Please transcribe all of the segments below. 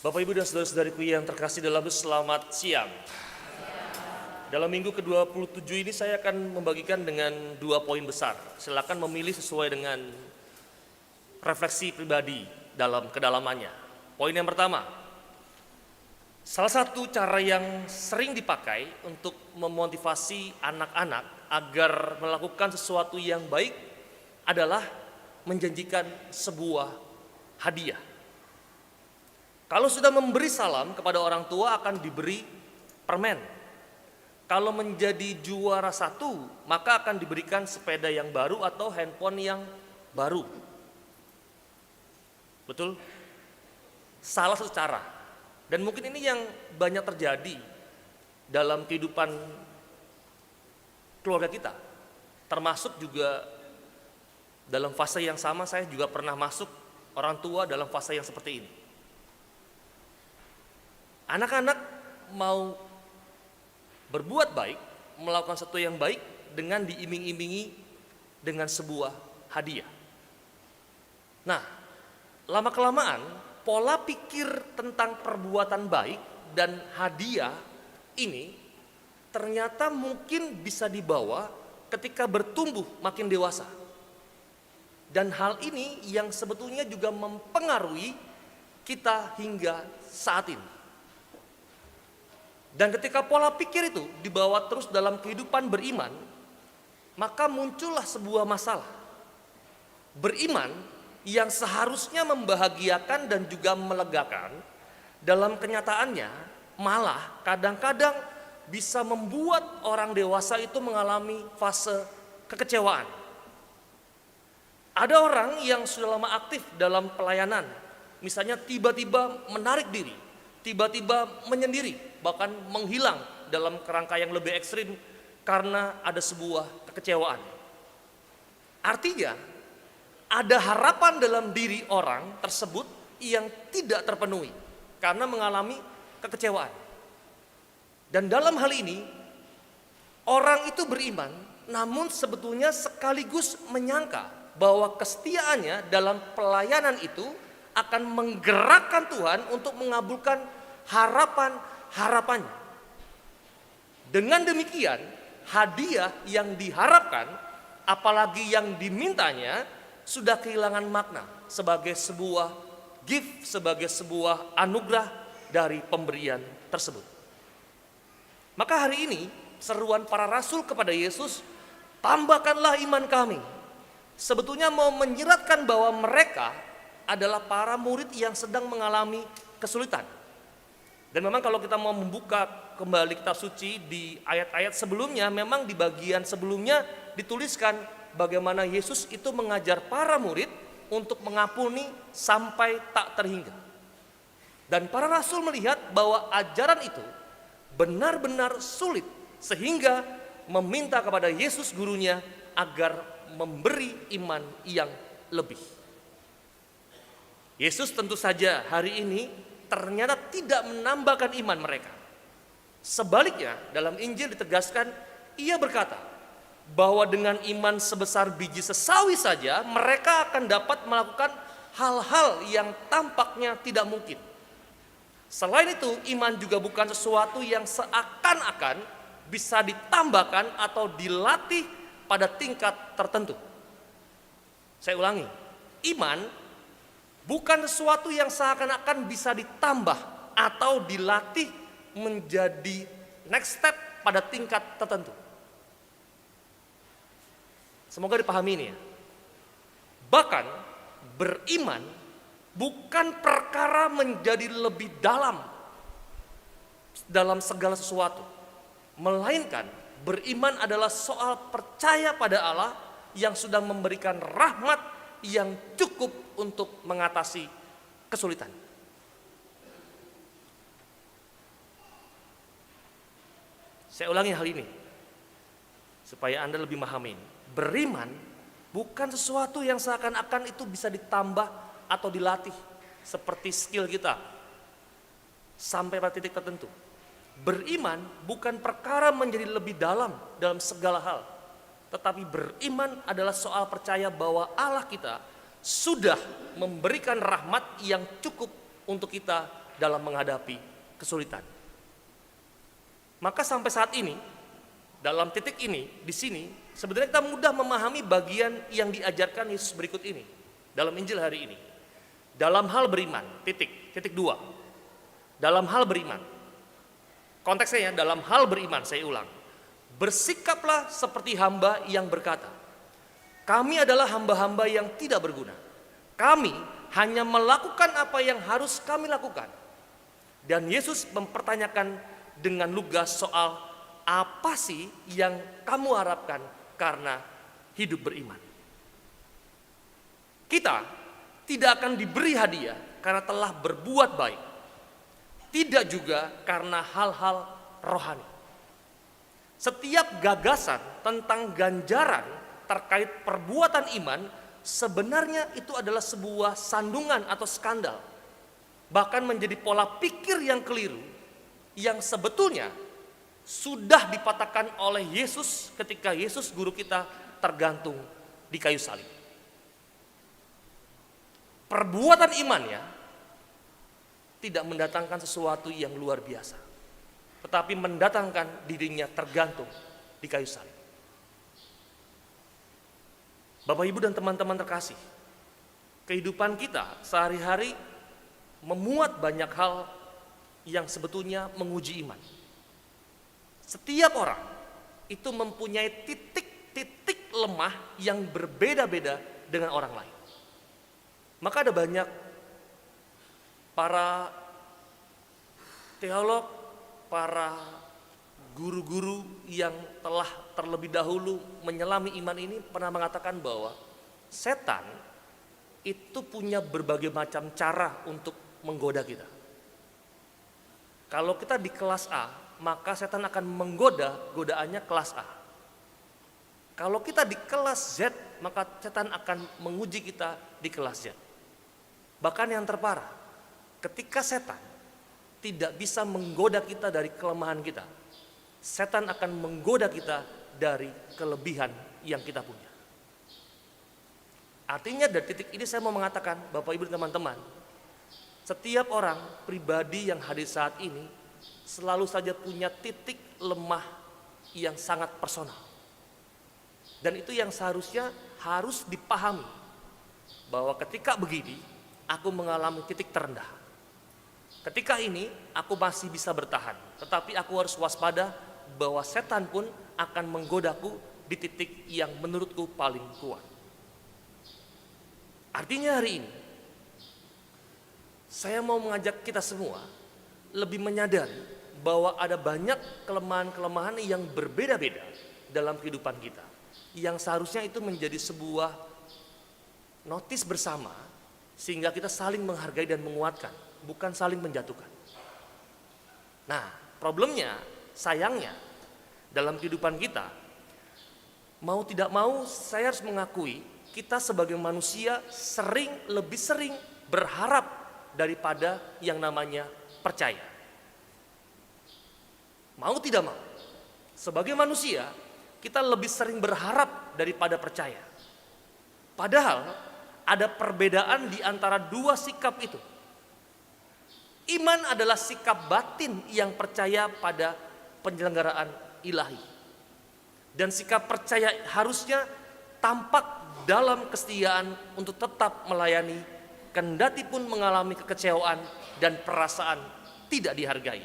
Bapak, Ibu, dan saudara-saudariku yang terkasih dalam selamat siang. Dalam minggu ke-27 ini saya akan membagikan dengan 2 poin besar. Silakan memilih sesuai dengan refleksi pribadi dalam kedalamannya. Poin yang pertama, salah satu cara yang sering dipakai untuk memotivasi anak-anak agar melakukan sesuatu yang baik adalah menjanjikan sebuah hadiah. Kalau sudah memberi salam kepada orang tua akan diberi permen. Kalau menjadi juara 1 maka akan diberikan sepeda yang baru atau handphone yang baru. Betul? Salah satu cara. Dan mungkin ini yang banyak terjadi dalam kehidupan keluarga kita. Termasuk juga dalam fase yang sama saya juga pernah masuk orang tua dalam fase yang seperti ini. Anak-anak mau berbuat baik, melakukan sesuatu yang baik dengan diiming-imingi dengan sebuah hadiah. Nah, lama-kelamaan pola pikir tentang perbuatan baik dan hadiah ini ternyata mungkin bisa dibawa ketika bertumbuh makin dewasa. Dan hal ini yang sebetulnya juga mempengaruhi kita hingga saat ini. Dan ketika pola pikir itu dibawa terus dalam kehidupan beriman, maka muncullah sebuah masalah. Beriman yang seharusnya membahagiakan dan juga melegakan, dalam kenyataannya malah kadang-kadang bisa membuat orang dewasa itu mengalami fase kekecewaan. Ada orang yang sudah lama aktif dalam pelayanan, misalnya tiba-tiba menarik diri, tiba-tiba menyendiri, bahkan menghilang dalam kerangka yang lebih ekstrim karena ada sebuah kekecewaan. Artinya ada harapan dalam diri orang tersebut yang tidak terpenuhi karena mengalami kekecewaan. Dan dalam hal ini orang itu beriman namun sebetulnya sekaligus menyangka bahwa kesetiaannya dalam pelayanan itu akan menggerakkan Tuhan untuk mengabulkan harapannya. Dengan demikian, hadiah yang diharapkan, apalagi yang dimintanya, sudah kehilangan makna sebagai sebuah gift, sebagai sebuah anugerah dari pemberian tersebut. Maka hari ini, seruan para rasul kepada Yesus, tambahkanlah iman kami. Sebetulnya mau menyeratkan bahwa mereka adalah para murid yang sedang mengalami kesulitan. Dan memang kalau kita mau membuka kembali kitab suci di ayat-ayat sebelumnya, memang di bagian sebelumnya dituliskan bagaimana Yesus itu mengajar para murid untuk mengampuni sampai tak terhingga. Dan para rasul melihat bahwa ajaran itu benar-benar sulit sehingga meminta kepada Yesus gurunya agar memberi iman yang lebih. Yesus tentu saja hari ini ternyata tidak menambahkan iman mereka. Sebaliknya dalam Injil ditegaskan, ia berkata bahwa dengan iman sebesar biji sesawi saja mereka akan dapat melakukan hal-hal yang tampaknya tidak mungkin. Selain itu, iman juga bukan sesuatu yang seakan-akan bisa ditambahkan atau dilatih pada tingkat tertentu. Saya ulangi, iman bukan sesuatu yang seakan-akan bisa ditambah atau dilatih menjadi next step pada tingkat tertentu. Semoga dipahami ini ya. Bahkan beriman bukan perkara menjadi lebih dalam segala sesuatu. Melainkan beriman adalah soal percaya pada Allah yang sudah memberikan rahmat yang cukup untuk mengatasi kesulitan. Saya ulangi hal ini supaya Anda lebih memahami. Beriman bukan sesuatu yang seakan-akan itu bisa ditambah atau dilatih seperti skill kita sampai pada titik tertentu. Beriman bukan perkara menjadi lebih dalam segala hal, tetapi beriman adalah soal percaya bahwa Allah kita sudah memberikan rahmat yang cukup untuk kita dalam menghadapi kesulitan. Maka sampai saat ini, dalam titik ini, di sini, sebenarnya kita mudah memahami bagian yang diajarkan Yesus berikut ini, dalam Injil hari ini. Dalam hal beriman, titik 2. Dalam hal beriman. Konteksnya ya, dalam hal beriman, saya ulang. Bersikaplah seperti hamba yang berkata, kami adalah hamba-hamba yang tidak berguna. Kami hanya melakukan apa yang harus kami lakukan. Dan Yesus mempertanyakan dengan lugas soal apa sih yang kamu harapkan karena hidup beriman. Kita tidak akan diberi hadiah karena telah berbuat baik. Tidak juga karena hal-hal rohani. Setiap gagasan tentang ganjaran terkait perbuatan iman sebenarnya itu adalah sebuah sandungan atau skandal. Bahkan menjadi pola pikir yang keliru yang sebetulnya sudah dipatahkan oleh Yesus ketika Yesus guru kita tergantung di kayu salib. Perbuatan imannya tidak mendatangkan sesuatu yang luar biasa, tetapi mendatangkan dirinya tergantung di kayu salib. Bapak, Ibu, dan teman-teman terkasih, kehidupan kita sehari-hari memuat banyak hal yang sebetulnya menguji iman. Setiap orang itu mempunyai titik-titik lemah yang berbeda-beda dengan orang lain. Maka ada banyak para teolog, para guru-guru yang telah terlebih dahulu menyelami iman ini pernah mengatakan bahwa setan itu punya berbagai macam cara untuk menggoda kita. Kalau kita di kelas A, maka setan akan menggoda, godaannya kelas A. Kalau kita di kelas Z, maka setan akan menguji kita di kelas Z. Bahkan yang terparah, ketika setan tidak bisa menggoda kita dari kelemahan kita, setan akan menggoda kita dari kelebihan yang kita punya. Artinya dari titik ini saya mau mengatakan, Bapak, Ibu, teman-teman, setiap orang pribadi yang hadir saat ini selalu saja punya titik lemah yang sangat personal. Dan itu yang seharusnya harus dipahami, bahwa ketika begini aku mengalami titik terendah. Ketika ini aku masih bisa bertahan, tetapi aku harus waspada bahwa setan pun akan menggodaku di titik yang menurutku paling kuat. Artinya hari ini saya mau mengajak kita semua lebih menyadari bahwa ada banyak kelemahan-kelemahan yang berbeda-beda dalam kehidupan kita, yang seharusnya itu menjadi sebuah notis bersama, sehingga kita saling menghargai dan menguatkan, bukan saling menjatuhkan. Nah, problemnya, sayangnya, dalam kehidupan kita, mau tidak mau saya harus mengakui, kita sebagai manusia lebih sering berharap daripada yang namanya percaya. Mau tidak mau, sebagai manusia, kita lebih sering berharap daripada percaya. Padahal ada perbedaan di antara dua sikap itu. Iman adalah sikap batin yang percaya pada penyelenggaraan ilahi. Dan sikap percaya harusnya tampak dalam kesetiaan untuk tetap melayani, kendati pun mengalami kekecewaan dan perasaan tidak dihargai.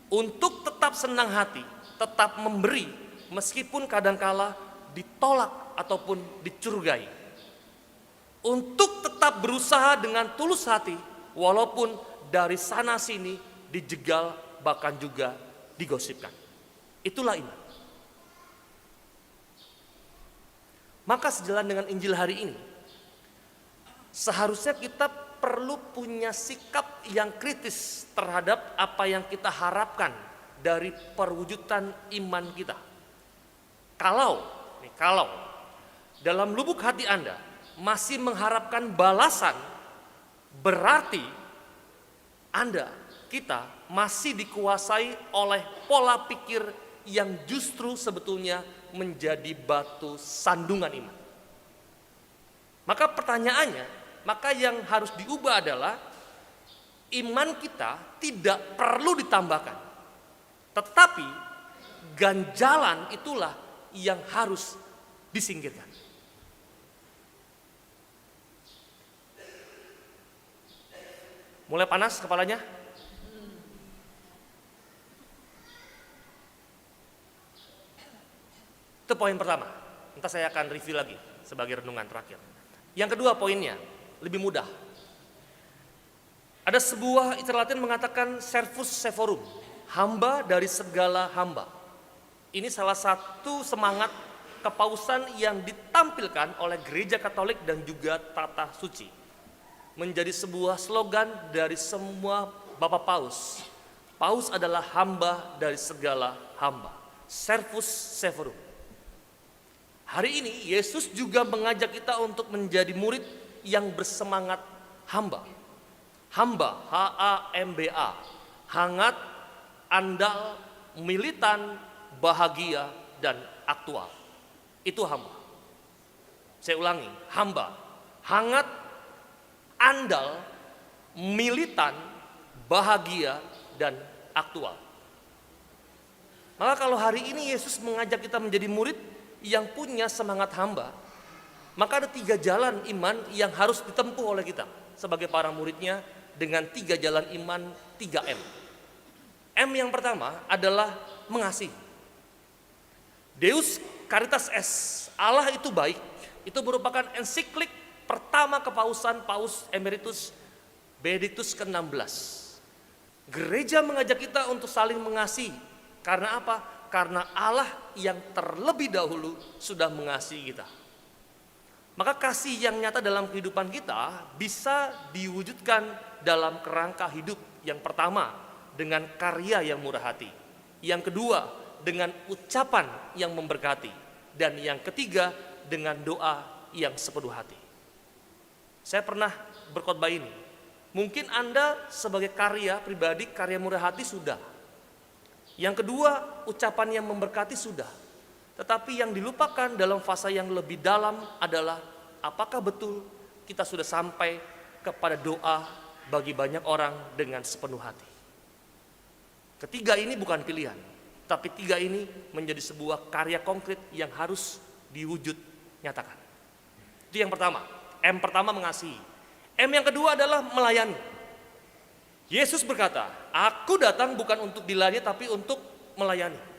Untuk tetap senang hati, tetap memberi, meskipun kadangkala ditolak ataupun dicurigai. Untuk tetap berusaha dengan tulus hati, walaupun dari sana sini dijegal, bahkan juga digosipkan. Itulah iman. Maka sejalan dengan Injil hari ini, seharusnya kita perlu punya sikap yang kritis terhadap apa yang kita harapkan dari perwujudan iman kita. Kalau dalam lubuk hati Anda masih mengharapkan balasan, berarti kita masih dikuasai oleh pola pikir yang justru sebetulnya menjadi batu sandungan iman. Maka pertanyaannya, maka yang harus diubah adalah iman kita tidak perlu ditambahkan. Tetapi ganjalan itulah yang harus disingkirkan. Mulai panas kepalanya? Itu poin pertama. Nanti saya akan review lagi sebagai renungan terakhir. Yang kedua poinnya, lebih mudah. Ada sebuah istilah Latin mengatakan servus servorum, hamba dari segala hamba. Ini salah satu semangat kepausan yang ditampilkan oleh Gereja Katolik dan juga Tata Suci. Menjadi sebuah slogan dari semua Bapak Paus. Paus adalah hamba dari segala hamba. Servus servorum. Hari ini Yesus juga mengajak kita untuk menjadi murid yang bersemangat hamba. Hamba, H-A-M-B-A, hangat, andal, militan, bahagia, dan aktual. Itu hamba. Saya ulangi, hamba, hangat, andal, militan, bahagia, dan aktual. Maka kalau hari ini Yesus mengajak kita menjadi murid yang punya semangat hamba, maka ada 3 jalan iman yang harus ditempuh oleh kita sebagai para muridnya dengan 3 jalan iman 3M. M yang pertama adalah mengasihi. Deus Caritas Est, Allah itu baik, itu merupakan ensiklik pertama kepausan Paus Emeritus Benedictus ke-16. Gereja mengajak kita untuk saling mengasihi. Karena apa? Karena Allah yang terlebih dahulu sudah mengasihi kita. Maka kasih yang nyata dalam kehidupan kita bisa diwujudkan dalam kerangka hidup. Yang pertama, dengan karya yang murah hati. Yang kedua, dengan ucapan yang memberkati. Dan yang ketiga, dengan doa yang sepenuh hati. Saya pernah berkhotbah ini. Mungkin Anda sebagai karya pribadi, karya murah hati sudah. Yang kedua, ucapan yang memberkati sudah. Tetapi yang dilupakan dalam fase yang lebih dalam adalah apakah betul kita sudah sampai kepada doa bagi banyak orang dengan sepenuh hati. Ketiga ini bukan pilihan, tapi 3 ini menjadi sebuah karya konkret yang harus diwujud nyatakan. Itu yang pertama. M pertama mengasihi. M yang kedua adalah melayani. Yesus berkata, aku datang bukan untuk dilayani tapi untuk melayani.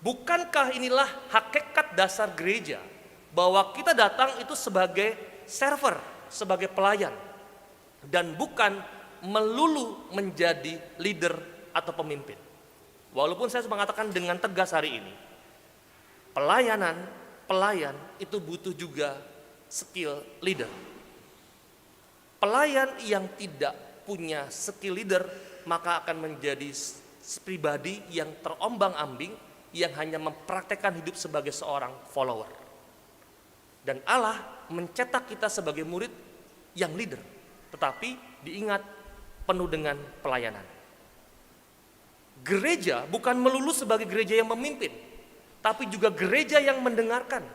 Bukankah inilah hakikat dasar gereja, bahwa kita datang itu sebagai server, sebagai pelayan, dan bukan melulu menjadi leader atau pemimpin. Walaupun saya mengatakan dengan tegas hari ini, pelayan itu butuh juga skill leader. Pelayan yang tidak punya skill leader, maka akan menjadi pribadi yang terombang-ambing, yang hanya mempraktekkan hidup sebagai seorang follower. Dan Allah mencetak kita sebagai murid yang leader, tetapi diingat penuh dengan pelayanan. Gereja bukan melulu sebagai gereja yang memimpin, tapi juga gereja yang mendengarkan,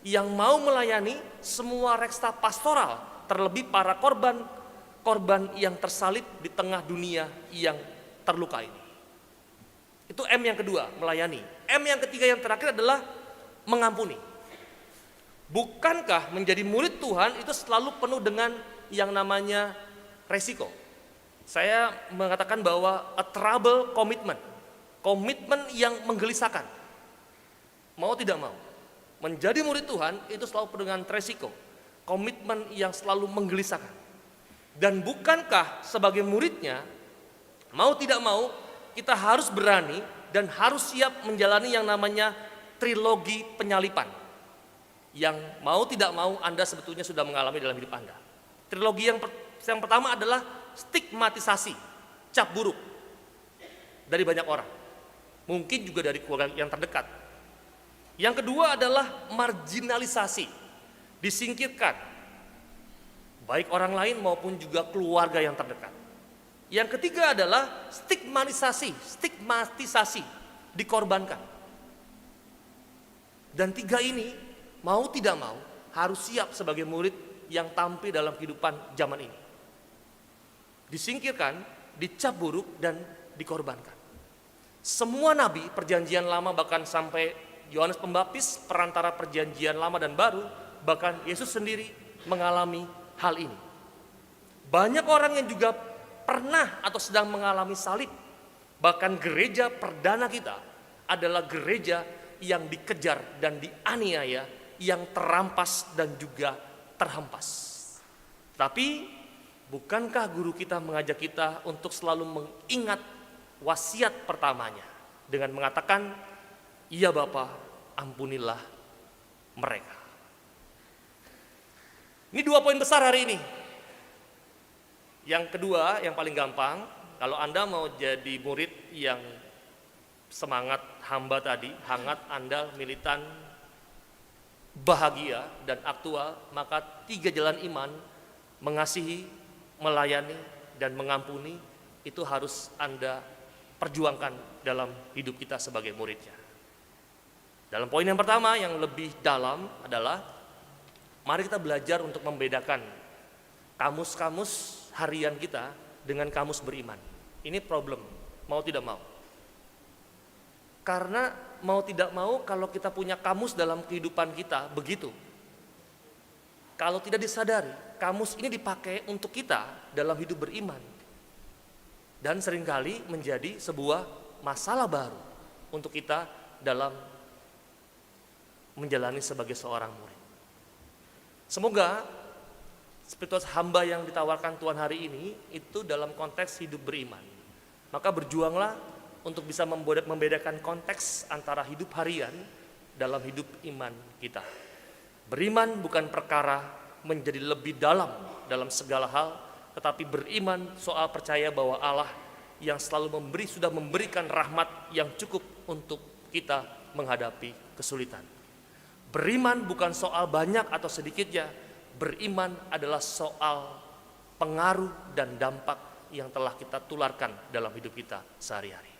yang mau melayani semua reksa pastoral, terlebih para korban yang tersalib di tengah dunia yang terluka ini. Itu M yang kedua, melayani. M yang ketiga yang terakhir adalah mengampuni. Bukankah menjadi murid Tuhan itu selalu penuh dengan yang namanya resiko? Saya mengatakan bahwa a trouble commitment. Komitmen yang menggelisahkan. Mau tidak mau. Menjadi murid Tuhan itu selalu penuh dengan resiko. Komitmen yang selalu menggelisahkan. Dan bukankah sebagai muridnya, mau tidak mau, kita harus berani dan harus siap menjalani yang namanya trilogi penyalipan. Yang mau tidak mau Anda sebetulnya sudah mengalami dalam hidup Anda. Trilogi yang pertama adalah stigmatisasi, cap buruk dari banyak orang. Mungkin juga dari keluarga yang terdekat. Yang kedua adalah marginalisasi, disingkirkan. Baik orang lain maupun juga keluarga yang terdekat. Yang ketiga adalah stigmatisasi, dikorbankan. Dan 3 ini mau tidak mau harus siap sebagai murid yang tampil dalam kehidupan zaman ini. disingkirkan, dicap buruk, dan dikorbankan. Semua nabi perjanjian lama, bahkan sampai Yohanes Pembaptis, perantara perjanjian lama dan baru, bahkan Yesus sendiri mengalami hal ini. Banyak orang yang juga pernah atau sedang mengalami salib. Bahkan gereja perdana kita adalah gereja yang dikejar dan dianiaya, yang terampas dan juga terhempas. Tapi bukankah guru kita mengajak kita untuk selalu mengingat wasiat pertamanya dengan mengatakan, "Ya Bapa, ampunilah mereka." Ini 2 poin besar hari ini. Yang kedua, yang paling gampang, kalau Anda mau jadi murid yang semangat hamba tadi, hangat, andal, militan, bahagia, dan aktual, maka 3 jalan iman, mengasihi, melayani, dan mengampuni, itu harus Anda perjuangkan dalam hidup kita sebagai muridnya. Dalam poin yang pertama yang lebih dalam adalah, mari kita belajar untuk membedakan kamus-kamus harian kita dengan kamus beriman. Ini problem, mau tidak mau. Karena mau tidak mau, kalau kita punya kamus dalam kehidupan kita, begitu. Kalau tidak disadari, kamus ini dipakai untuk kita dalam hidup beriman. Dan seringkali menjadi sebuah masalah baru untuk kita dalam menjalani sebagai seorang murid. Semoga spiritualitas hamba yang ditawarkan Tuhan hari ini itu dalam konteks hidup beriman. Maka berjuanglah untuk bisa membedakan konteks antara hidup harian dalam hidup iman kita. Beriman bukan perkara menjadi lebih dalam segala hal, tetapi beriman soal percaya bahwa Allah yang selalu sudah memberikan rahmat yang cukup untuk kita menghadapi kesulitan. Beriman bukan soal banyak atau sedikitnya, beriman adalah soal pengaruh dan dampak yang telah kita tularkan dalam hidup kita sehari-hari.